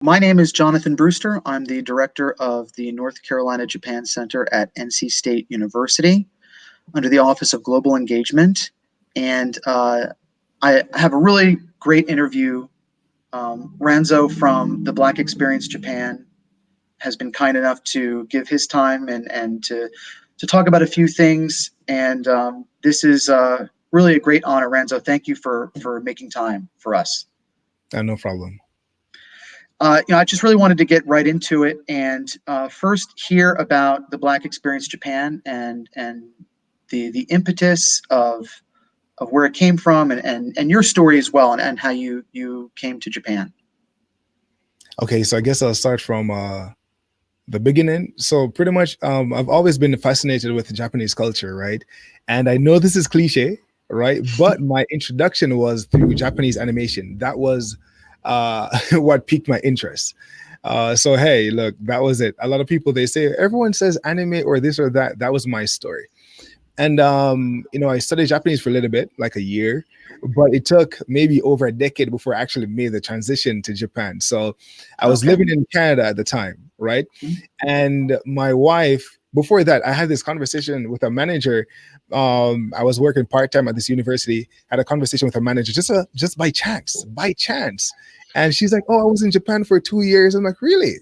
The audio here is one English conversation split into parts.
My name is Jonathan Brewster. I'm the director of the North Carolina Japan Center at NC State University under the Office of Global Engagement. And I have a really great interview. Ranzo from the Black Experience Japan has been kind enough to give his time and to talk about a few things. And this is really a great honor, Ranzo. Thank you for making time for us. No problem. I just really wanted to get right into it and first hear about the Black Experience Japan and the impetus of where it came from and your story as well and how you came to Japan. Okay, so I guess I'll start from the beginning. So pretty much, I've always been fascinated with Japanese culture, right? And I know this is cliche, right? But my introduction was through Japanese animation. That was what piqued my interest. So hey, look, that was it. A lot of people, they say everyone says anime or this or that. That was my story. And I studied Japanese for a little bit, like a year, but it took maybe over a decade before I actually made the transition to Japan. So I was Okay. living in Canada at the time, right? And my wife, before that, I had this conversation with a manager. I was working part-time at this university, had a conversation with a manager just by chance. And she's like, "Oh, I was in Japan for 2 years." I'm like, "Really?"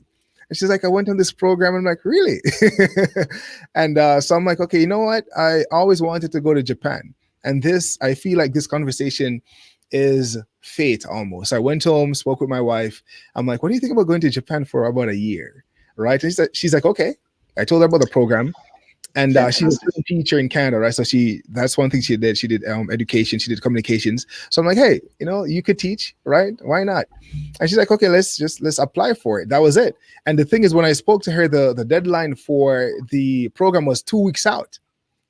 And she's like, "I went on this program." I'm like, "Really?" And so I'm like, "Okay, you know what? I always wanted to go to Japan." And I feel like this conversation is fate almost. I went home, spoke with my wife. I'm like, "What do you think about going to Japan for about a year?" Right? And she's like, "Okay." I told her about the program. And she's a Fantastic. student teacher in Canada, right? So that's one thing she did. She did education, she did communications. So I'm like, "Hey, you could teach, right? Why not?" And she's like, "Okay, let's apply for it." That was it. And the thing is, when I spoke to her, the deadline for the program was 2 weeks out,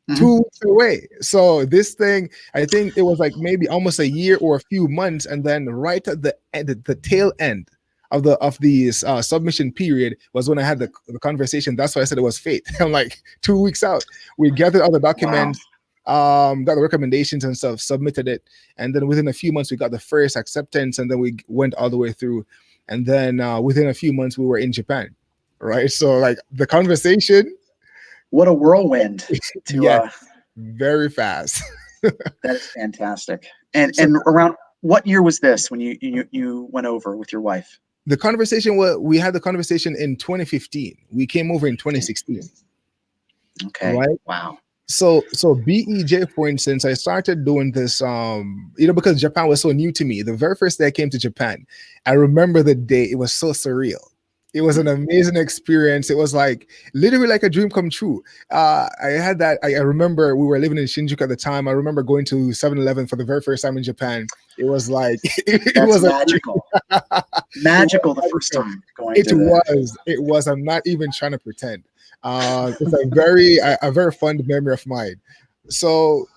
Mhm. 2 weeks away. So this thing, I think it was like maybe almost a year or a few months, and then right at the end, the tail end of the submission period was when I had the conversation. That's why I said it was fate. I'm like 2 weeks out. We gathered all the Wow. documents, got the recommendations and stuff, submitted it, and then within a few months we got the first acceptance, and then we went all the way through, and then within a few months we were in Japan, right? So like the conversation, What a whirlwind to yes, very fast. that is fantastic. And So and around what year was this when you went over with your wife? the conversation, we had the conversation in 2015. We came over in 2016, Okay. right? Wow. So BEJ, for instance, I started doing this because Japan was so new to me. The very first day I came to Japan, I remember the day. It was so surreal. It was an amazing experience. It was like literally like a dream come true. I had that. I remember we were living in Shinjuku at the time. I remember going to 7-Eleven for the very first time in Japan. It was like it That's was a magical. it was Magical the first magical. time going It to the was. It was. I'm not even trying to pretend. It's a very fond memory of mine. So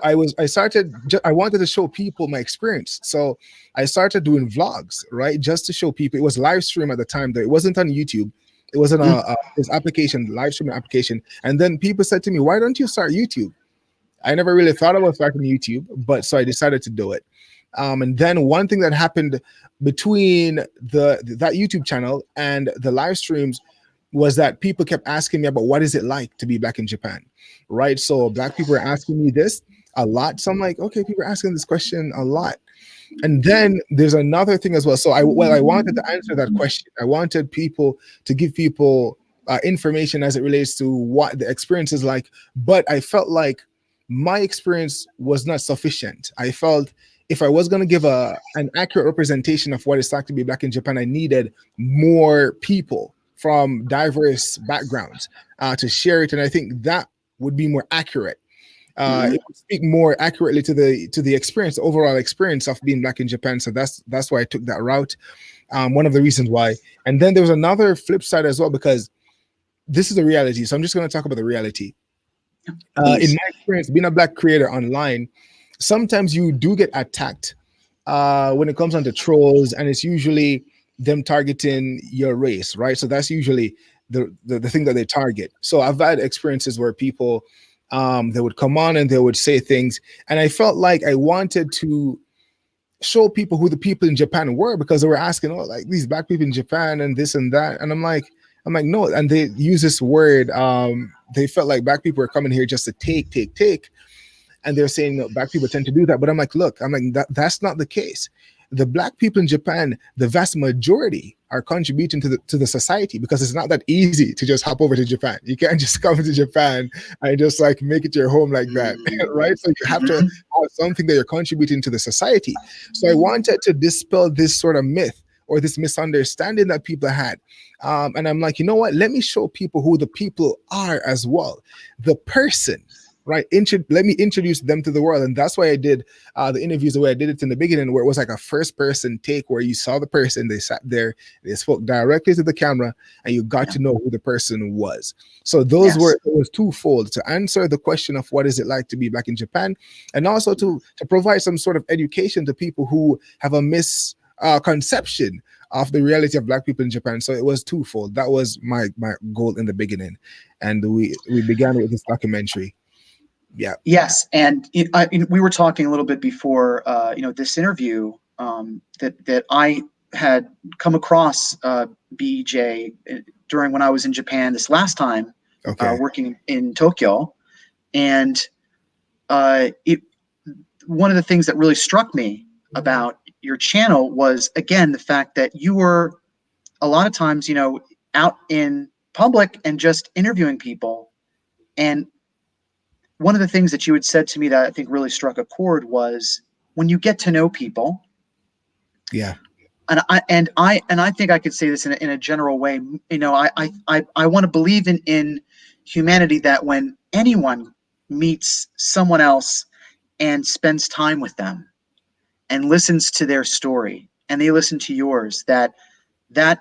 I wanted to show people my experience. So I started doing vlogs, right, just to show people. It was live stream at the time, though. It wasn't on YouTube. It was on Mm, this application, live streaming application. And then people said to me, "Why don't you start YouTube?" I never really thought about starting YouTube, but so I decided to do it. And then one thing that happened between that YouTube channel and the live streams was that people kept asking me about what is it like to be black in Japan, right? So black people are asking me this a lot. So I'm like, okay, people are asking this question a lot. And then there's another thing as well. So I wanted to answer that question. I wanted people to give people information as it relates to what the experience is like, but I felt like my experience was not sufficient. I felt if I was going to give an accurate representation of what it's like to be black in Japan, I needed more people from diverse backgrounds to share it, and I think that would be more accurate. mhm. It would speak more accurately to the experience, the overall experience of being black in Japan. So that's why I took that route. One of the reasons why. And then there was another flip side as well, because this is the reality. So I'm just going to talk about the reality. In Please. my experience, being a black creator online, sometimes you do get attacked when it comes onto trolls, and it's usually them targeting your race, right? So that's usually the thing that they target. So I've had experiences where people they would come on and they would say things, and I felt like I wanted to show people who the people in Japan were, because they were asking, oh, like these black people in Japan and this and that. And I'm like, no. And they use this word. They felt like black people were coming here just to take. And they're saying that black people tend to do that. But I'm like, look, that's not the case. The black people in Japan, the vast majority are contributing to the society, because it's not that easy to just hop over to Japan. You can't just come to Japan and just like make it your home like that, right? So you have to Mhm. have something that you're contributing to the society. So I wanted to dispel this sort of myth or this misunderstanding that people had. And I'm like, you know what? Let me show people who the people are as well. The person, right? Let me introduce them to the world. And that's why I did the interviews the way I did it in the beginning, where it was like a first person take, where you saw the person, they sat there, they spoke directly to the camera, and you got Yeah. to know who the person was. So those Yes. were, it was twofold: to answer the question of what is it like to be back in Japan, and also to provide some sort of education to people who have a misconception of the reality of black people in Japan. So it was twofold. That was my goal in the beginning, and we began with this documentary. Yeah. Yes, and we were talking a little bit before, this interview, that I had come across BEJ during when I was in Japan this last time, Okay. working in Tokyo, and it one of the things that really struck me about your channel was, again, the fact that you were a lot of times, out in public and just interviewing people. And one of the things that you had said to me that I think really struck a chord was, when you get to know people, Yeah. and I think I could say this in a general way. I want to believe in humanity, that when anyone meets someone else and spends time with them and listens to their story and they listen to yours, that that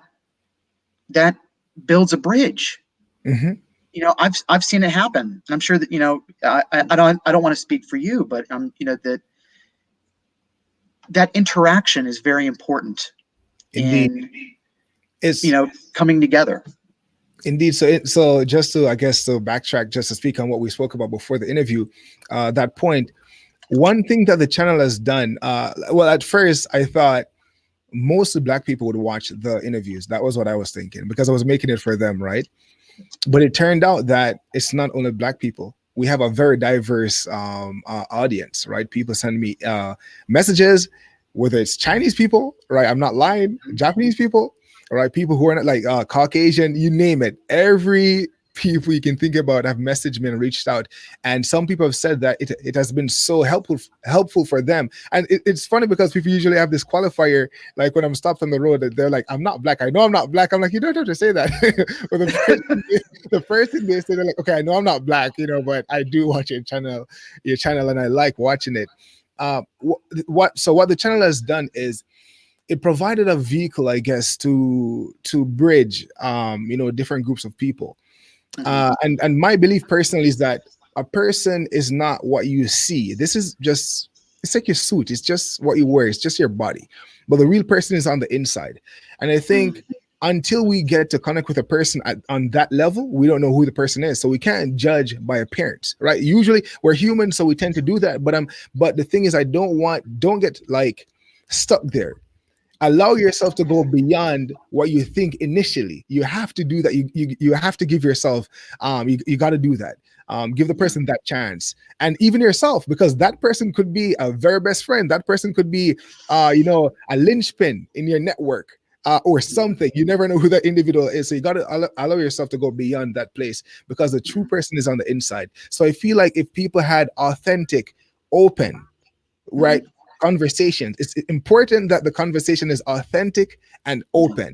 builds a bridge. Hmm. I've seen it happen. I'm sure that, I don't want to speak for you, but that interaction is very important Indeed. in, It's coming together. indeed. So just to, I guess, to backtrack, just to speak on what we spoke about before the interview, that point. One thing that the channel has done, well, at first I thought mostly black people would watch the interviews. That was what I was thinking, because I was making it for them, right? But it turned out that it's not only black people. We have a very diverse audience, right? People send me messages, whether it's Chinese people, right? I'm not lying, Japanese people, right? People who are not like Caucasian, you name it. Every people you can think about have messaged me and reached out, and some people have said that it has been so helpful for them. And it's funny, because people usually have this qualifier, like when I'm stopped on the road, they're like, I'm not black. I know I'm not black. I'm like, you don't have to say that. But the first thing they say, they're like, okay, I know I'm not black, but I do watch your channel, and I like watching it. What the channel has done is it provided a vehicle, I guess, to bridge different groups of people. Mhm. And my belief personally is that a person is not what you see. This is just, it's like your suit. It's just what you wear. It's just your body. But the real person is on the inside. And I think until we get to connect with a person on that level, we don't know who the person is. So we can't judge by appearance, right? Usually we're human, so we tend to do that. But the thing is, don't get like stuck there. Allow yourself to go beyond what you think initially. You have to do that. You have to give yourself, you got to do that. Give the Yeah. person that chance, and even yourself, because that person could be a very best friend. That person could be a linchpin in your network, or something. You never know who that individual is. So you got to allow yourself to go beyond that place, because the true person is on the inside. So I feel like if people had authentic, open, right, Mhm. conversations, it's important that the conversation is authentic and Yeah. open.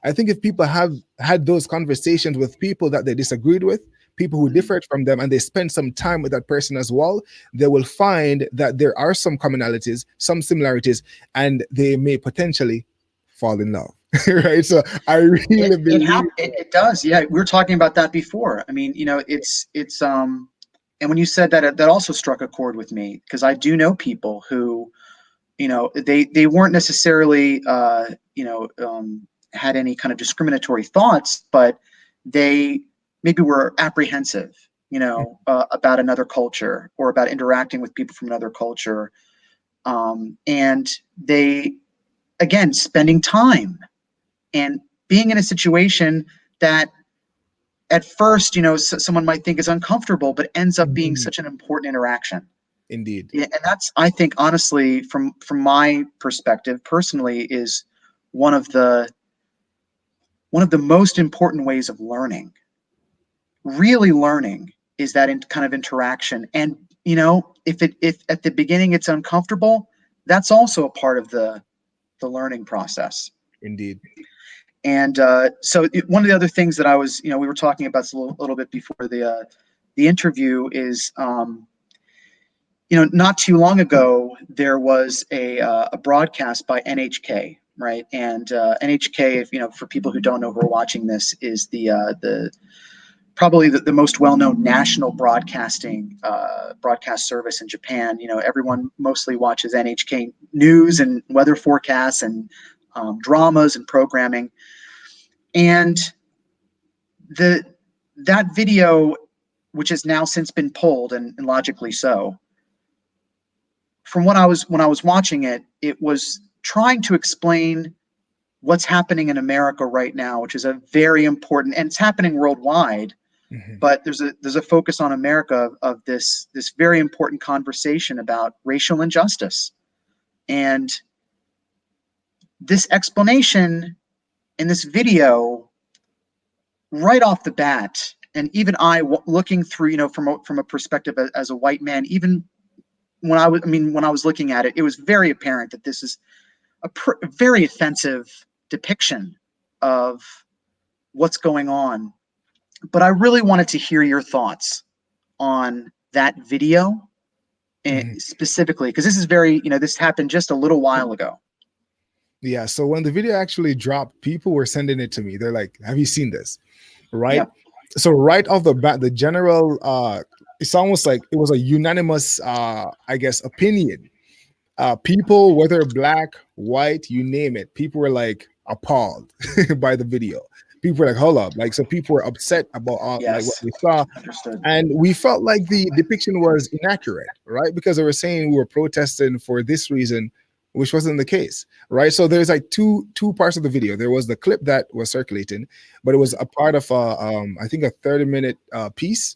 I think if people have had those conversations with people that they disagreed with, people who Mhm. differed from them, and they spend some time with that person as well, they will find that there are some commonalities, some similarities, and they may potentially fall in love. Right? So I It really it believe. hap- it, it does. Yeah, we were talking about that before. I mean, it's and when you said that, that also struck a chord with me, because I do know people who, they weren't necessarily, had any kind of discriminatory thoughts, but they maybe were apprehensive, about another culture, or about interacting with people from another culture. and they, again, spending time and being in a situation that at first, someone might think is uncomfortable, but ends up being Mhm. such an important interaction. Indeed. Yeah, and that's, I think, honestly, from my perspective personally, is one of the one of the most important ways of learning. Really learning is that kind of interaction. And if at the beginning it's uncomfortable, that's also a part of the learning process. Indeed. And one of the other things that we were talking about a little bit before the interview is, not too long ago there was a broadcast by NHK, right? And NHK, if for people who don't know who are watching this, is the probably the most well-known national broadcast service in Japan. Everyone mostly watches NHK news and weather forecasts and dramas and programming. And the that video, which has now since been pulled, and logically so, from when I was watching it, it was trying to explain what's happening in America right now, which is a very important, and it's happening worldwide. Mhm. But there's a focus on America of this very important conversation about racial injustice, and this explanation in this video right off the bat. And even looking through, from a perspective as a white man, even when I was looking at it, it was very apparent that this is a very offensive depiction of what's going on. But I really wanted to hear your thoughts on that video, Mhm. specifically, because this is very, this happened just a little while ago. Yeah. So when the video actually dropped, people were sending it to me. They're like, "Have you seen this?" Right. Yeah. So right off the bat, the general, it's almost like it was a unanimous, I guess, opinion. People, whether black, white, you name it, people were like appalled by the video. People were like, "Hold up!" Like, so people were upset about like what Yes. they saw, Understood. and we felt like the depiction was inaccurate, right? Because they were saying we were protesting for this reason, which wasn't the case, right? So there's like two parts of the video. There was the clip that was circulating, but it was a part of I think a 30-minute piece.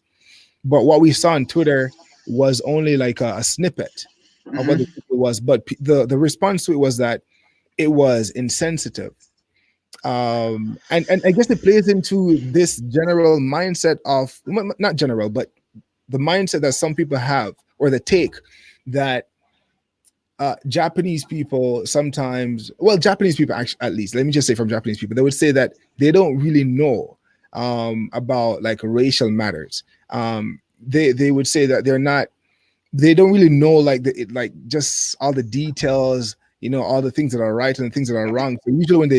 But what we saw on Twitter was only like a snippet of what the Hmm. video was. But the response to it was that it was insensitive, and I guess it plays into this general mindset of, not general, but the mindset that some people have, or the take that Japanese people sometimes, well, Japanese people actually, at least, let me just say from Japanese people, they would say that they don't really know about like racial matters. They would say that they don't really know like like just all the details, all the things that are right and the things that are wrong. So usually when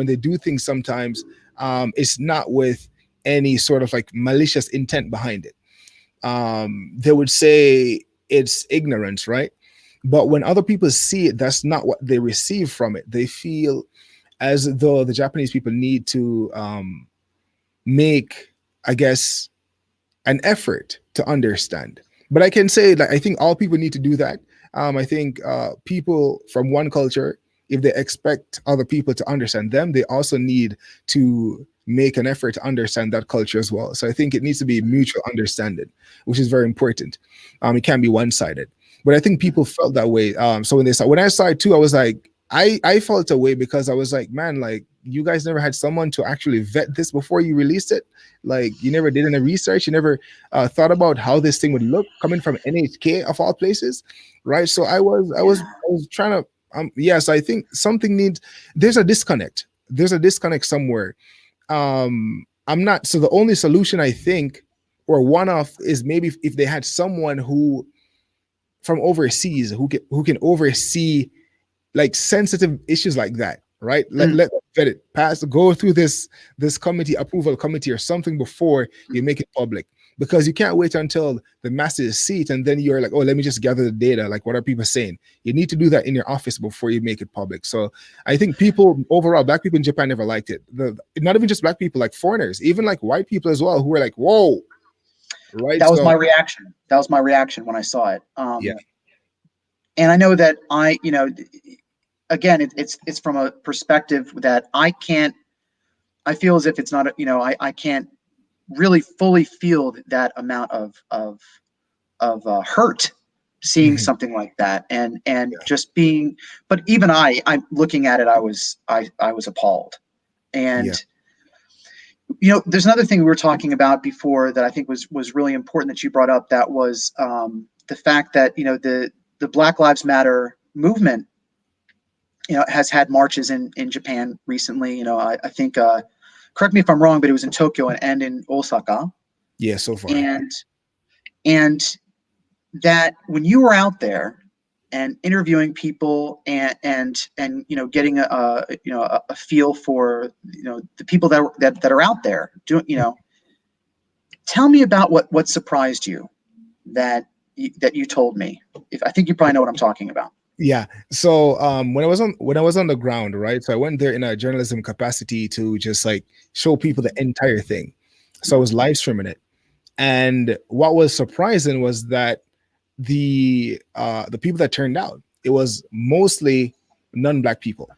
they do things sometimes, it's not with any sort of like malicious intent behind it. They would say it's ignorance, right? But when other people see it, that's not what they receive from it. They feel as though the Japanese people need to make, I guess, an effort to understand. But I can say that I think all people need to do that. I think people from one culture, if they expect other people to understand them, they also need to make an effort to understand that culture as well. So I think it needs to be mutual understanding, which is very important. It can't be one-sided. But I think people felt that way. So when I saw it too, I was like, I felt a way because I was like, man, like you guys never had someone to actually vet this before you released it. Like you never did any research. You never thought about how this thing would look coming from NHK of all places, right? So Yeah. I was trying to yes, I think something needs. There's a disconnect. There's a disconnect somewhere. I'm not. So the only solution I think, or one of, is maybe if they had someone who from overseas who can oversee like sensitive issues like that, right? Mm. Let vet it, go through this committee, approval committee or something before you make it public. Because you can't wait until the masses see it and then you're like, oh, let me just gather the data. Like, what are people saying? You need to do that in your office before you make it public. So I think people overall, black people in Japan never liked it. Not even just black people, like foreigners, even like white people as well, who were like, whoa, right? That was So my reaction. That was my reaction when I saw it. yeah. And I know that again, it's from a perspective that I can't. I feel as if it's not, I can't really fully feel that amount of hurt seeing Mhm. something like that, and just being. But even I'm looking at it. I was appalled, Yeah. and there's another thing we were talking about before that I think was really important that you brought up. That was the fact that the Black Lives Matter movement, has had marches in Japan recently. I think, correct me if I'm wrong, but it was in Tokyo and in Osaka, Yeah. So far. and and that when you were out there and interviewing people and getting a feel for the people that are out there doing, tell me about what surprised you that that you told me. If I think you probably know what I'm talking about. Yeah. So when I was on the ground, right? So I went there in a journalism capacity to just like show people the entire thing. So I was live streaming it. And what was surprising was that the people that turned out, it was mostly non-black people,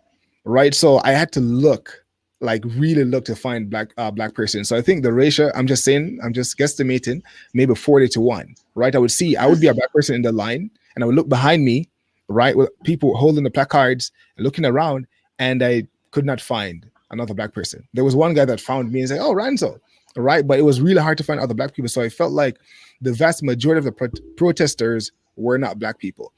right? So I had to look, like really look to find black person. So I think the ratio, I'm just saying, I'm just guesstimating, maybe 40 to 1, right? I would be a black person in the line, and I would look behind me, right, with people holding the placards and looking around, and I could not find another black person. There was one guy that found me and said, "Oh, Ranzo," right? But it was really hard to find other black people. So I felt like the vast majority of the protesters were not black people.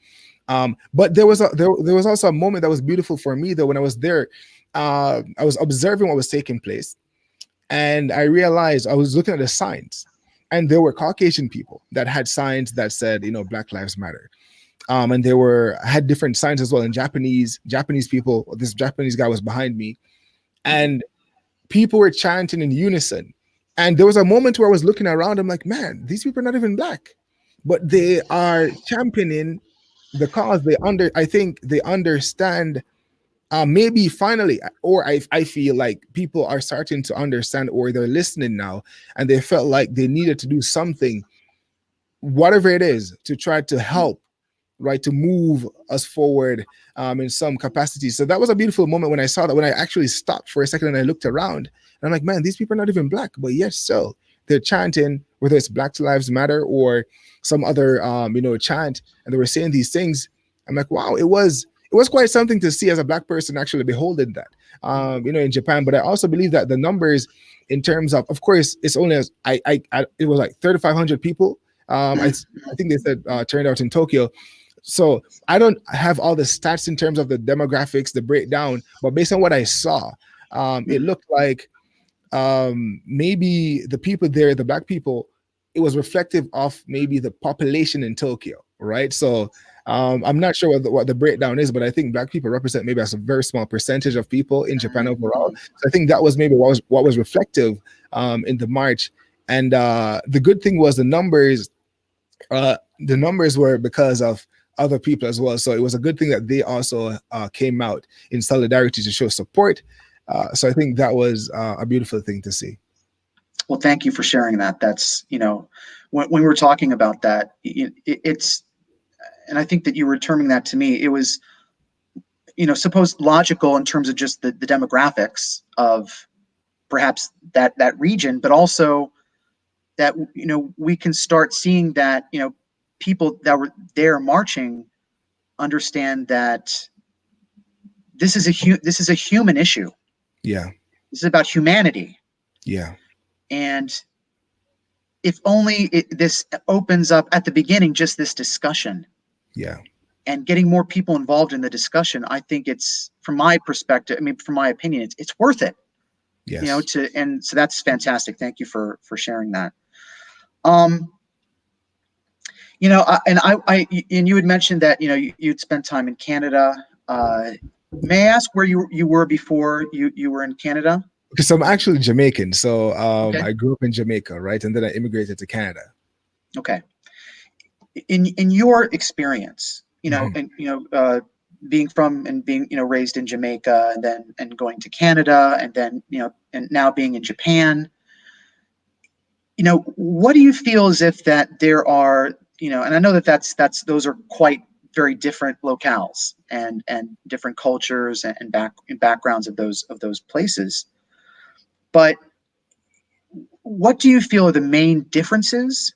But there was also a moment that was beautiful for me though when I was there. I was observing what was taking place, and I realized I was looking at the signs, and there were Caucasian people that had signs that said, Black Lives Matter. And there were had different signs as well in Japanese people. This Japanese guy was behind me, and people were chanting in unison. And there was a moment where I was looking around. I'm like, man, these people are not even black, but they are championing the cause. I think they understand. Maybe finally, or I feel like people are starting to understand, or they're listening now, and they felt like they needed to do something, whatever it is, to try to help, right, to move us forward in some capacity. So that was a beautiful moment when I saw that, when I actually stopped for a second and I looked around, and I'm like, man, these people are not even black, but yes, so they're chanting, whether it's Black Lives Matter or some other chant, and they were saying these things. I'm like, wow, it was quite something to see as a black person actually beholding that, in Japan. But I also believe that the numbers, in terms of course, it's only as it was like 3,500 people. I think they said turned out in Tokyo. So I don't have all the stats in terms of the demographics, the breakdown, but based on what I saw, it looked like maybe the people there, the black people, it was reflective of maybe the population in Tokyo, right? So I'm not sure what the breakdown is, but I think black people represent maybe as a very small percentage of people in Japan overall. So I think that was maybe what was reflective in the march. And the good thing was the numbers were because of other people as well. So it was a good thing that they also came out in solidarity to show support. So I think that was a beautiful thing to see. Well, thank you for sharing that. That's, when we were talking about that, it's, and I think that you were terming that to me. It was, suppose logical in terms of just the demographics of perhaps that region, but also that we can start seeing that people that were there marching understand that this is a human issue. Yeah, This is about humanity, yeah, and if only this opens up at the beginning, just this discussion yeah, and getting more people involved in the discussion, I think it's, from my perspective, I mean, from my opinion, it's worth it. yes. And so that's fantastic. Thank you for sharing that. Um, and you had mentioned that you'd spent time in Canada. May I ask where you were before you were in Canada? Because I'm actually Jamaican, so Okay. I grew up in Jamaica, right, and then I immigrated to Canada. Okay. In your experience, Mhm. and being from and being raised in Jamaica, and then and going to Canada, and then and now being in Japan, what do you feel as if that there are, and I know that that's those are quite very different locales and different cultures and backgrounds of those places. But what do you feel are the main differences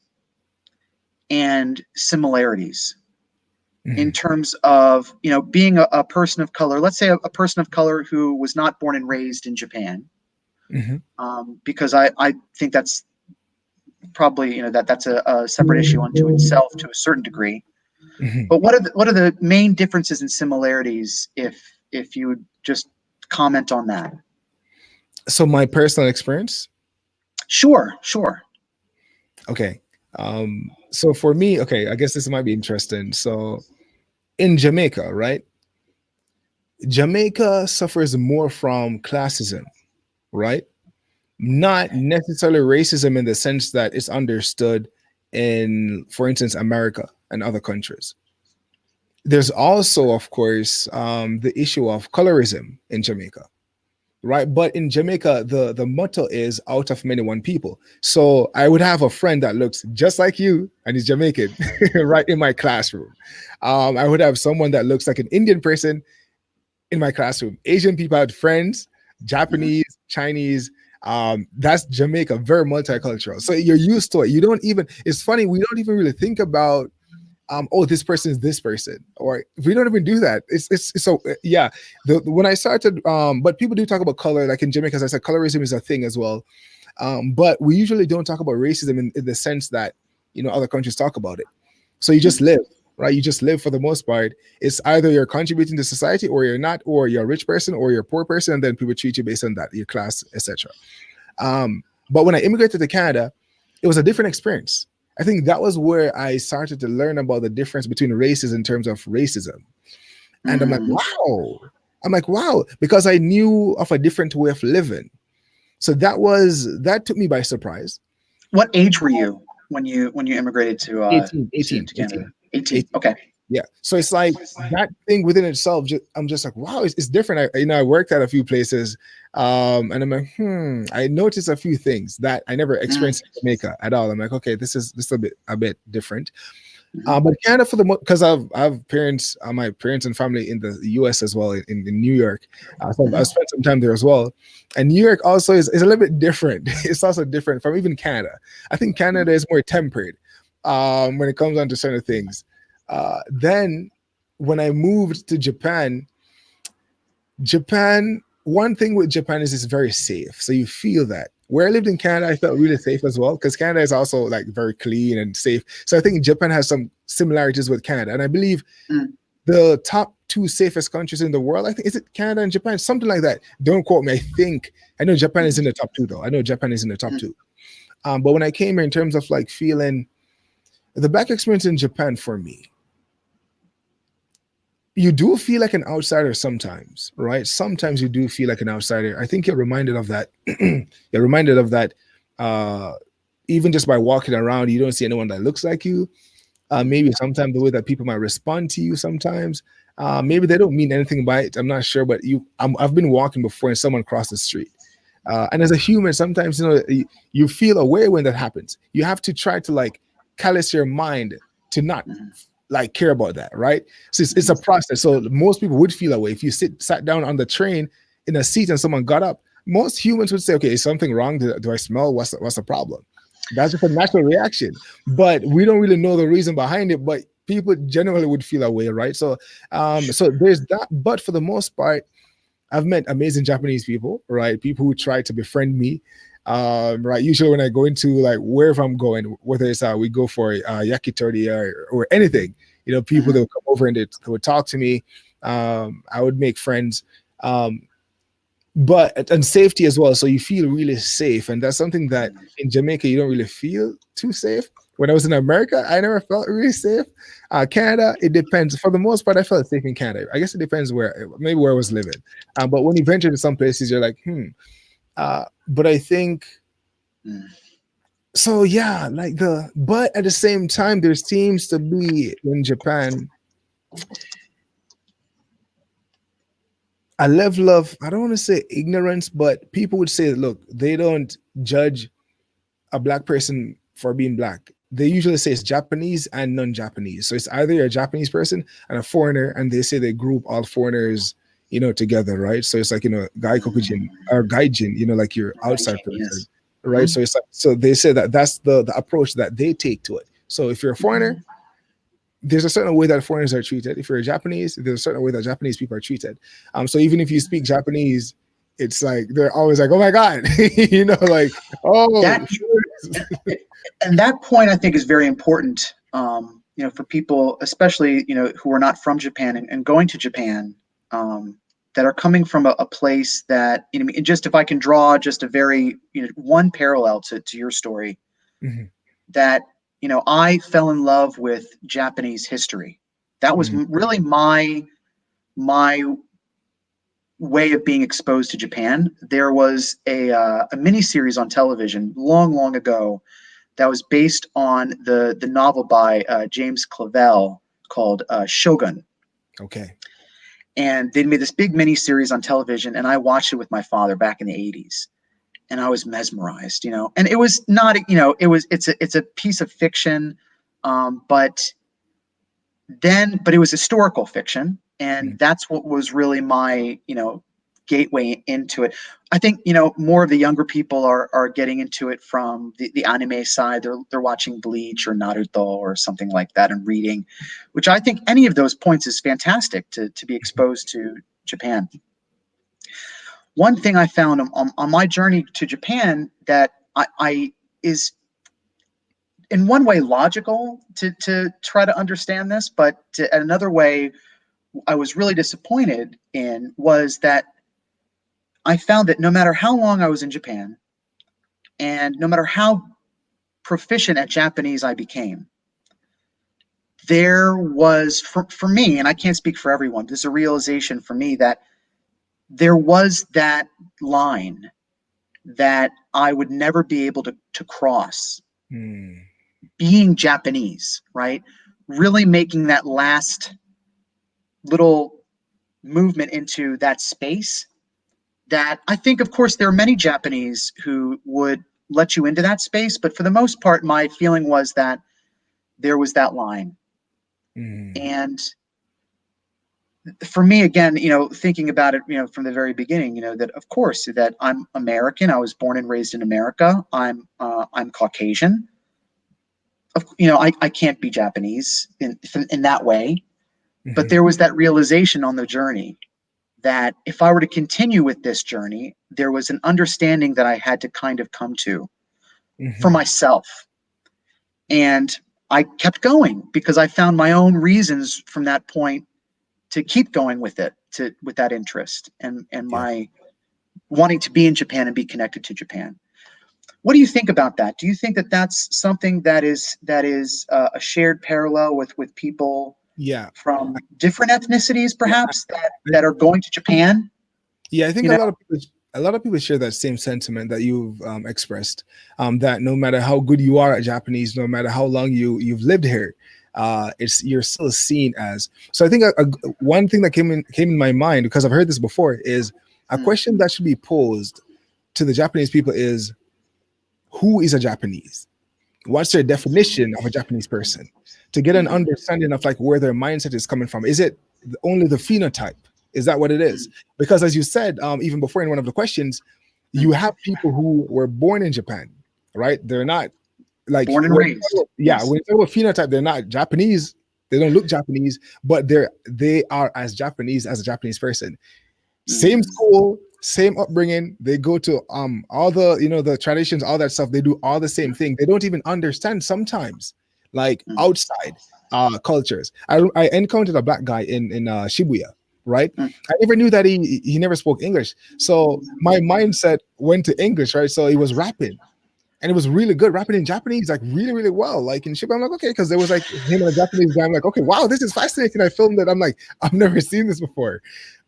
and similarities in Mhm. terms of, you know, being a person of color? Let's say a person of color who was not born and raised in Japan, Mhm. because I think that's probably, you know, that's a separate issue unto itself to a certain degree. Mhm. But what are the main differences and similarities, if you would just comment on that? So my personal experience. Sure, sure. Okay. So for me, okay, I guess this might be interesting. So in Jamaica, right? Jamaica suffers more from classism, right? Not necessarily racism in the sense that it's understood in, for instance, America and other countries. There's also, of course, the issue of colorism in Jamaica, right? But in Jamaica, the motto is out of many one people. So I would have a friend that looks just like you and is Jamaican, right in my classroom. I would have someone that looks like an Indian person in my classroom. Asian people had friends, Mhm. Japanese, Chinese. That's Jamaica, very multicultural. So you're used to it. You don't even, it's funny, we don't even really think about oh, this person is this person, or we don't even do that. It's so yeah. When I started, but people do talk about color, like in Jamaica, as I said, colorism is a thing as well. But we usually don't talk about racism in the sense that, you know, other countries talk about it. So you just live, right? You just live for the most part. It's either you're contributing to society or you're not, or you're a rich person or you're a poor person, and then people treat you based on that, your class, etc. But when I immigrated to Canada, it was a different experience. I think that was where I started to learn about the difference between races in terms of racism. And I'm like, Mm. wow. I'm like, wow, because I knew of a different way of living. So that took me by surprise. What age were you when you immigrated 18, to Canada? 18. 18. Okay. Yeah. So it's like that thing within itself. I'm just like, wow, it's different. I worked at a few places, and I'm like, I noticed a few things that I never Mm. experienced in Jamaica at all. I'm like, okay, this is a bit different. Mhm. But Canada for the because I've parents, my parents and family in the U.S. as well in New York. So Mhm. I've spent some time there as well. And New York also is a little bit different. It's also different from even Canada. I think Canada is more tempered when it comes on to certain things. Then when I moved to Japan, one thing with Japan is it's very safe. So you feel that. Where I lived in Canada, I felt really safe as well because Canada is also like very clean and safe. So I think Japan has some similarities with Canada. And I believe Mm. the top two safest countries in the world, I think, is it Canada and Japan? Something like that. Don't quote me. I think, I know Japan is in the top two though. I know Japan is in the top Mhm. two. But when I came here in terms of like feeling the back experience in Japan for me, you do feel like an outsider sometimes, right? Sometimes you do feel like an outsider. I think you're reminded of that. You're reminded of that uh, even just by walking around. You don't see anyone that looks like you. Maybe sometimes the way that people might respond to you sometimes. Maybe they don't mean anything by it. I'm not sure, but I've been walking before and someone crossed the street. And as a human, sometimes you feel away when that happens. You have to try to like callous your mind to not Mhm. like care about that, right? So it's Mhm. a process. So most people would feel away if you sat down on the train in a seat and someone got up. Most humans would say, "Okay, is something wrong? Do I smell? What's the problem?" That's just a natural reaction, but we don't really know the reason behind it. But people generally would feel away, right? So there's that. But for the most part, I've met amazing Japanese people, right? People who try to befriend me. Right. Usually when I go into like wherever I'm going, whether it's we go for yakitori or anything, people Mhm. that would come over and they would talk to me. I would make friends. But and safety as well. So you feel really safe. And that's something that in Jamaica you don't really feel too safe. When I was in America, I never felt really safe. Canada, it depends. For the most part, I felt safe in Canada. I guess it depends maybe where I was living. But when you venture to some places, you're like, But I think Mhm. so. Yeah, but at the same time, there seems to be in Japan a level of, I don't want to say ignorance, but people would say, look, they don't judge a black person for being black. they usually say it's Japanese and non-Japanese. So it's either you're a Japanese person and a foreigner, and they say they group all foreigners, together, right? So it's like, gaikokujin or gaijin, like your outside Hygiene, person, yes. right? Mhm. So it's like, so they say that that's the approach that they take to it. So if you're a foreigner, there's a certain way that foreigners are treated. If you're a Japanese, there's a certain way that Japanese people are treated. So even if you speak Japanese, it's like they're always like, "Oh my god," like, "Oh." That and that point I think is very important. For people, especially who are not from Japan and going to Japan, that are coming from a place that and just if I can draw just a very one parallel to your story, Mhm, that I fell in love with Japanese history. That was mhm, really my way of being exposed to Japan. There was a mini series on television long, long ago that was based on the novel by James Clavell called Shogun. okay. And they made this big mini series on television, and I watched it with my father back in the '80s, and I was mesmerized. And it was not, it's a piece of fiction, but it was historical fiction, and Mhm, that's what was really my gateway into it. I think more of the younger people are getting into it from the anime side. They're watching Bleach or Naruto or something like that and reading, which I think any of those points is fantastic to be exposed to Japan. One thing I found on my journey to Japan that I is in one way logical to try to understand this, but another way I was really disappointed in was that I found that no matter how long I was in Japan and no matter how proficient at Japanese I became, there was, for me, and I can't speak for everyone, there's a realization for me that there was that line that I would never be able to cross mm, being Japanese, right? Really making that last little movement into that space that I think, of course, there are many Japanese who would let you into that space, but for the most part, my feeling was that there was that line. mm, And for me, again, thinking about it, from the very beginning, that of course that I'm American. I was born and raised in America. I'm Caucasian. I can't be Japanese in that way. But mhm, there was that realization on the journey that if I were to continue with this journey, there was an understanding that I had to kind of come to for mhm. myself. And I kept going because I found my own reasons from that point to keep going with it, with that interest and Yeah. my wanting to be in Japan and be connected to Japan. What do you think about that? Do you think that that's something that is a shared parallel with people Yeah. from different ethnicities, Yeah. perhaps that are going to Japan? Yeah, I think You know, a lot of people share that same sentiment that you've expressed. That no matter how good you are at Japanese, no matter how long you've lived here, it's you're still seen as. So I think one thing that came in my mind, because I've heard this before, is a mm, question that should be posed to the Japanese people is, who is a Japanese? What's their definition of a Japanese person? To get an mm, understanding of like where their mindset is coming from. Is it only the phenotype? Is that what it is? Because as you said, even before in one of the questions, you mm. have people who were born in Japan, right? They're not like Born and raised. yeah, Yes. when you talk about phenotype, they're not Japanese. They don't look Japanese, but they are as Japanese as a Japanese person. Same Mm, school, same upbringing. They go to all the the traditions, all that stuff. They do all the same thing. They don't even understand sometimes, like mm, outside cultures. I encountered a black guy in Shibuya, right? mm, I never knew that he never spoke English. So my mindset went to English, right? So he was rapping, and it was really good rapping in Japanese, like really, really well. Like in Shibuya, I'm like, okay, because there was like him and a Japanese guy. I'm like, okay, wow, this is fascinating. I filmed it. I'm like, I've never seen this before.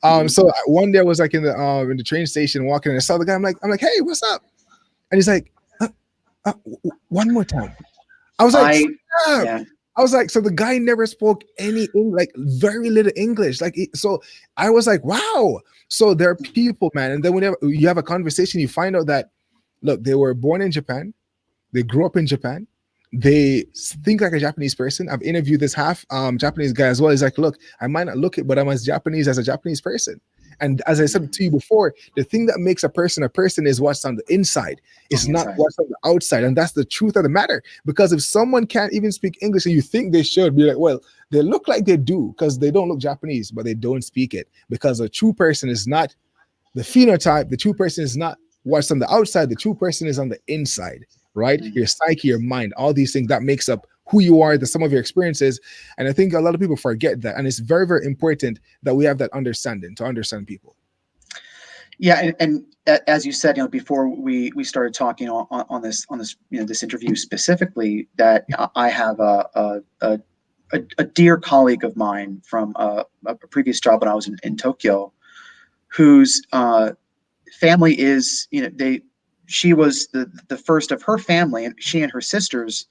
mm. So one day I was like in the train station walking, and I saw the guy. I'm like, hey, what's up? And he's like, one more time. I was like, I stop. Yeah. I was like, so the guy never spoke any like very little English. Like, so I was like, wow. So there are people, man. And then whenever you have a conversation, you find out that look, they were born in Japan, they grew up in Japan. they think like a Japanese person. I've interviewed this half Japanese guy as well. He's like, look, I might not look it, but I'm as Japanese as a Japanese person. And as I said to you before, the thing that makes a person is what's on the inside. On It's the not inside. what's on the outside. And that's the truth of the matter. Because if someone can't even speak English and you think they should, be like, well, they look like they do because they don't look Japanese, but they don't speak it. Because a true person is not the phenotype. The true person is not what's on the outside. The true person is on the inside, right? Mhm. Your psyche, your mind, all these things that makes up who you are, the sum of your experiences. And I think a lot of people forget that. And it's very, very important that we have that understanding to understand people. Yeah, and as you said, before we started talking on this this interview specifically, that I have a dear colleague of mine from a previous job when I was in Tokyo, whose family is she was the first of her family, and she and her sisters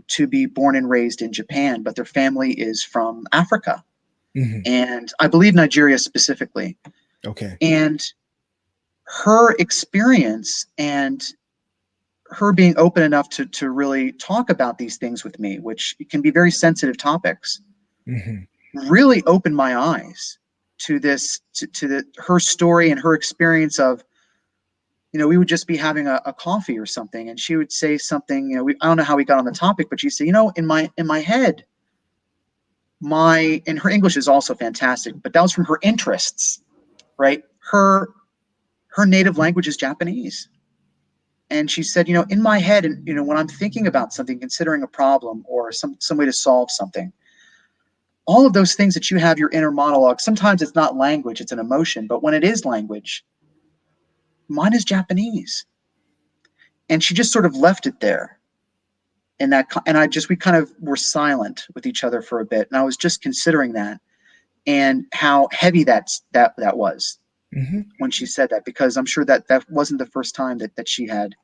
to be born and raised in Japan, but their family is from Africa, Mhm. and I believe Nigeria specifically. Okay. And her experience and her being open enough to really talk about these things with me, which can be very sensitive topics, Mhm. really opened my eyes to this to her story and her experience of we would just be having a coffee or something, and she would say something. I don't know how we got on the topic, but she'd say, in my head, and her English is also fantastic, but that was from her interests, right? Her native language is Japanese. And she said, in my head, and when I'm thinking about something, considering a problem or some way to solve something, all of those things that you have your inner monologue, sometimes it's not language, it's an emotion, but when it is language, mine is Japanese. And she just sort of left it there. And we kind of were silent with each other for a bit. And I was just considering that and how heavy that was Mhm. when she said that, because I'm sure that wasn't the first time that she had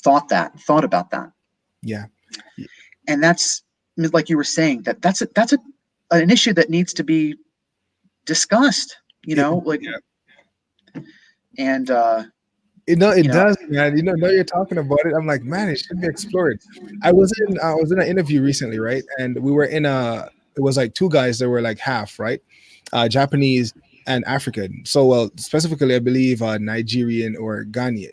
thought about that. Yeah. Y- And that's, like you were saying, that's an issue that needs to be discussed, It, like, yeah. and It you know does, man. Now you're talking about it. I'm like, man, it should be explored. I was in an interview recently, right? And we were in a it was like two guys that were like half, right? Japanese and African. So well, specifically I believe Nigerian or Ghanaian.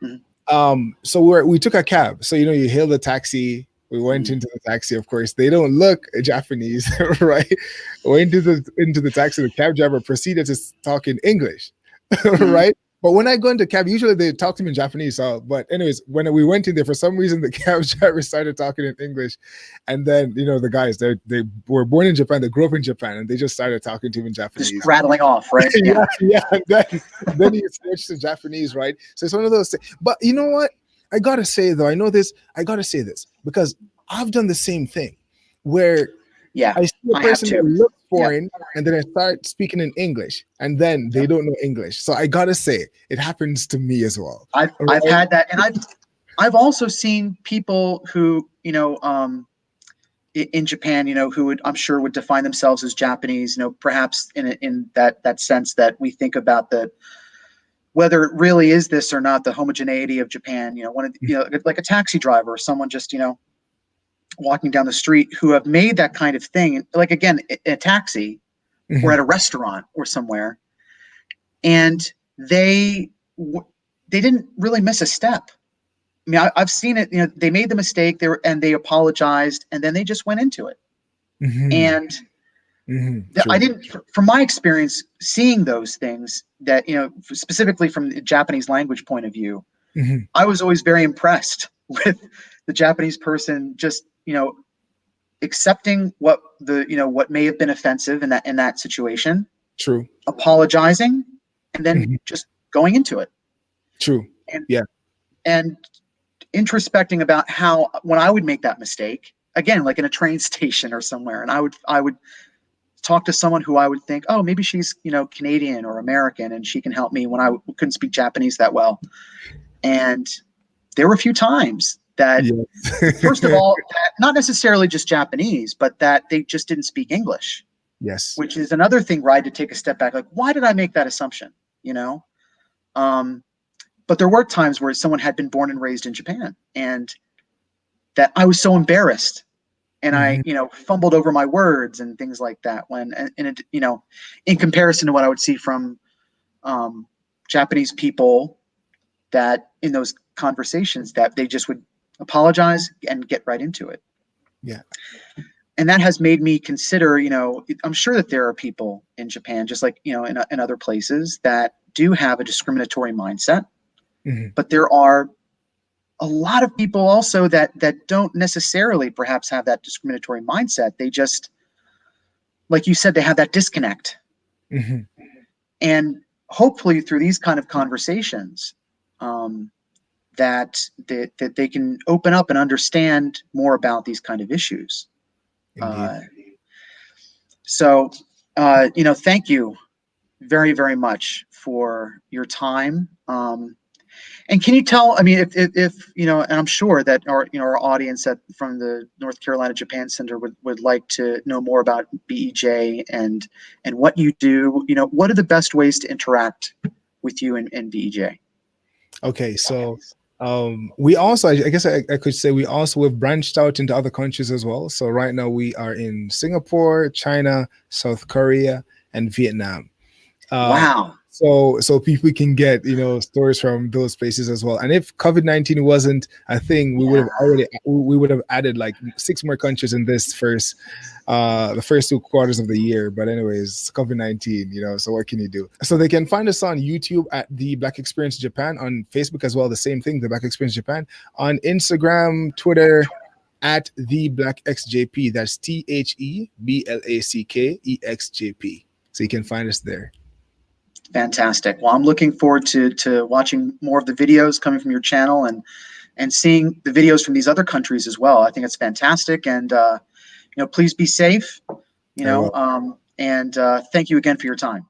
mhm, So we took a cab. So you hail the taxi. We went mhm, into the taxi. Of course, they don't look Japanese, right? Went into the taxi. The cab driver proceeded to talk in English, mhm, right? But when I go into cab, usually they talk to me in Japanese. So, but anyways, when we went in there, for some reason, the cab driver started talking in English, and then the guys they were born in Japan, they grew up in Japan, and they just started talking to him in just Japanese. rattling off, right? Yeah. Yeah, yeah. And then he switched to Japanese, right? So it's one of those things. But you know what? I gotta say though, I know this. I gotta say this because I've done the same thing, where Yeah, I see a I have person that too. looks Yeah, foreign, and then I start speaking in English, and then they yep. don't know English. So I gotta say, it happens to me as well. All I've right. had that, and I've also seen people who in Japan, who I'm sure would define themselves as Japanese, perhaps in that sense that we think about the whether it really is this or not, the homogeneity of Japan. Like a taxi driver or someone just walking down the street who have made that kind of thing, like again, in a taxi or at Mhm. a restaurant or somewhere, and they didn't really miss a step. I mean, I've seen it. They made the mistake there and they apologized, and then they just went into it. Mhm. And I True. didn't, from my experience, seeing those things that specifically from the Japanese language point of view, Mhm. I was always very impressed with the Japanese person just accepting what may have been offensive in that situation, True. apologizing, and then Mhm. just going into it, True. and Yeah. and introspecting about how when I would make that mistake again, like in a train station or somewhere, and I would talk to someone who I would think, oh, maybe she's Canadian or American, and she can help me when I couldn't speak Japanese that well. And there were a few times that, first of Yes. all, that not necessarily just Japanese, but that they just didn't speak English, Yes. which is another thing where I had to take a step back. Like, why did I make that assumption? You know, um, but there were times where someone had been born and raised in Japan, and that I was so embarrassed and I, Hmm. fumbled over my words and things like that. When, and it, in comparison to what I would see from um, Japanese people, that in those conversations that they just would apologize and get right into it. Yeah. And that has made me consider, I'm sure that there are people in Japan, just like, in other places, that do have a discriminatory mindset, Hmm. but there are a lot of people also that don't necessarily perhaps have that discriminatory mindset. They just, like you said, they have that disconnect. Hmm. And hopefully through these kind of conversations, um, that they can open up and understand more about these kind of issues. Indeed. Uh, so, thank you very, very much for your time. And can you tell? I mean, if and I'm sure that our audience from the North Carolina Japan Center would like to know more about BEJ and what you do. What are the best ways to interact with you and BEJ? Okay, so we also, I guess I could say we also have branched out into other countries as well. So right now we are in Singapore, China, South Korea, and Vietnam. Uh, Wow. so people can get stories from those places as well. And if COVID-19 wasn't a thing, Yeah. we would have added like 6 more countries in this first the first 2 quarters of the year. But anyways, COVID-19, so what can you do? So they can find us on YouTube at the Black Experience Japan, on Facebook as well, the same thing, the Black Experience Japan, on Instagram, Twitter, at the Black XJP. That's TheBlackExJP. So you can find us there. Fantastic. Well, I'm looking forward to watching more of the videos coming from your channel and seeing the videos from these other countries as well. I think it's fantastic, and please be safe. Very well. And thank you again for your time.